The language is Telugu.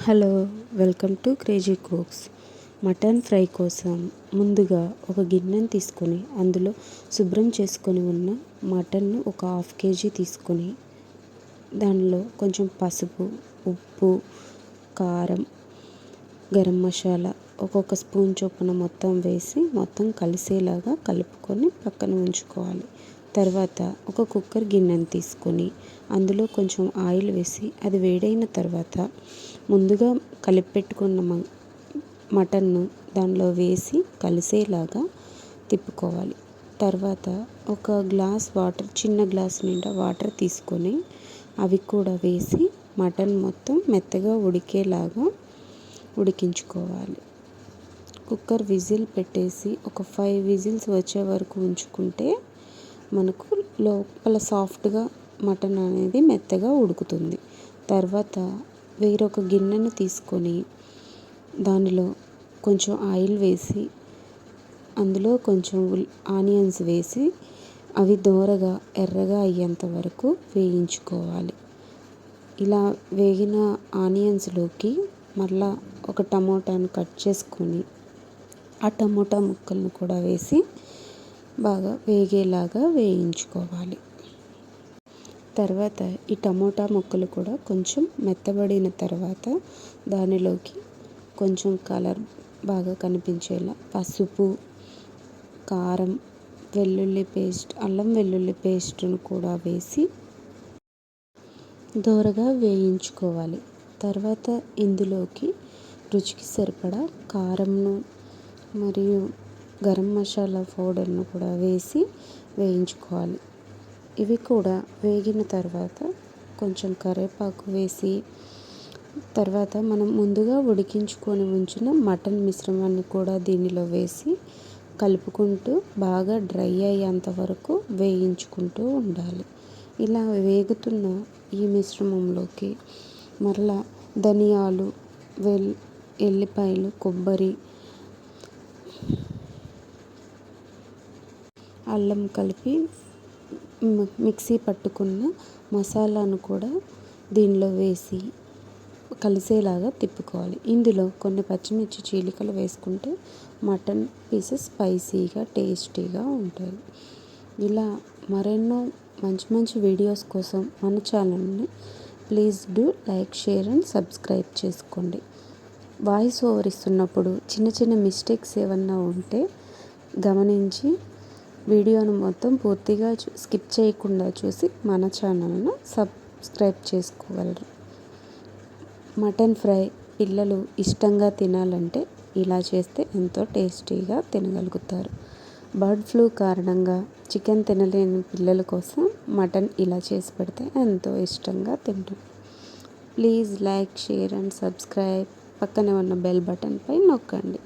Hello, welcome to crazy cooks. Mutton fry కోసం ముందుగా ఒక గిన్నెను తీసుకొని అందులో శుభ్రం చేసుకొని ఉన్న మటన్ను ఒక 1/2 kg తీసుకొని దానిలో కొంచెం పసుపు, ఉప్పు, కారం, గరం మసాలా ఒక్కొక్క స్పూన్ చొప్పున మొత్తం వేసి మొత్తం కలిసేలాగా కలుపుకొని పక్కన ఉంచుకోవాలి. తర్వాత ఒక కుక్కర్ గిన్నెను తీసుకొని అందులో కొంచెం ఆయిల్ వేసి అది వేడైన తర్వాత ముందుగా కలిపి పెట్టుకున్న మటన్ను దానిలో వేసి కలిసేలాగా తిప్పుకోవాలి. తర్వాత ఒక గ్లాస్ వాటర్, చిన్న గ్లాస్ నిండా వాటర్ తీసుకొని అవి కూడా వేసి మటన్ మొత్తం మెత్తగా ఉడికేలాగా ఉడికించుకోవాలి. కుక్కర్ విజిల్ పెట్టేసి ఒక 5 విజిల్స్ వచ్చే వరకు ఉంచుకుంటే మనకు లోపల సాఫ్ట్గా మటన్ అనేది మెత్తగా ఉడుకుతుంది. తర్వాత వేరొక గిన్నెను తీసుకొని దానిలో కొంచెం ఆయిల్ వేసి అందులో కొంచెం ఆనియన్స్ వేసి అవి దోరగా ఎర్రగా అయ్యేంత వరకు వేయించుకోవాలి. ఇలా వేగిన ఆనియన్స్లోకి మళ్ళా ఒక టమోటాను కట్ చేసుకొని ఆ టమోటా ముక్కలను కూడా వేసి బాగా వేగేలాగా వేయించుకోవాలి. తర్వాత ఈ టమోటా ముక్కలు కూడా కొంచెం మెత్తబడిన తర్వాత దానిలోకి కొంచెం కలర్ బాగా కనిపించేలా పసుపు, కారం, వెల్లుల్లి పేస్ట్, అల్లం వెల్లుల్లి పేస్ట్ను కూడా వేసి దోరగా వేయించుకోవాలి. తర్వాత ఇందులోకి రుచికి సరిపడా కారంను మరియు గరం మసాలా పౌడర్ను కూడా వేసి వేయించుకోవాలి. ఇవి కూడా వేగిన తర్వాత కొంచెం కరివేపాకు వేసి తర్వాత మనం ముందుగా ఉడికించుకొని ఉంచిన మటన్ మిశ్రమాన్ని కూడా దీనిలో వేసి కలుపుకుంటూ బాగా డ్రై అయ్యేంత వరకు వేయించుకుంటూ ఉండాలి. ఇలా వేగుతున్న ఈ మిశ్రమంలోకి మరలా ధనియాలు, ఎల్లిపాయలు, కొబ్బరి, అల్లం కలిపి మిక్సీ పట్టుకున్న మసాలాను కూడా దీనిలో వేసి కలిసేలాగా తిప్పుకోవాలి. ఇందులో కొన్ని పచ్చిమిర్చి చీలికలు వేసుకుంటే మటన్ పీసెస్ స్పైసీగా టేస్టీగా ఉంటాయి. ఇలా మరెన్నో మంచి మంచి వీడియోస్ కోసం మన ఛానల్ని please do like, share and subscribe చేసుకోండి. వాయిస్ ఓవర్ ఇస్తున్నప్పుడు చిన్న చిన్న మిస్టేక్స్ ఏమన్నా ఉంటే గమనించి వీడియోను మొత్తం పూర్తిగా స్కిప్ చేయకుండా చూసి మన ఛానల్ను సబ్స్క్రైబ్ చేసుకోగలరు. మటన్ ఫ్రై పిల్లలు ఇష్టంగా తినాలంటే ఇలా చేస్తే ఎంతో టేస్టీగా తినగలుగుతారు. బర్డ్ ఫ్లూ కారణంగా చికెన్ తినలేని పిల్లల కోసం మటన్ ఇలా చేసి పెడితే ఎంతో ఇష్టంగా తింటారు. Please like, share and subscribe. పక్కనే ఉన్న బెల్ బటన్పై నొక్కండి.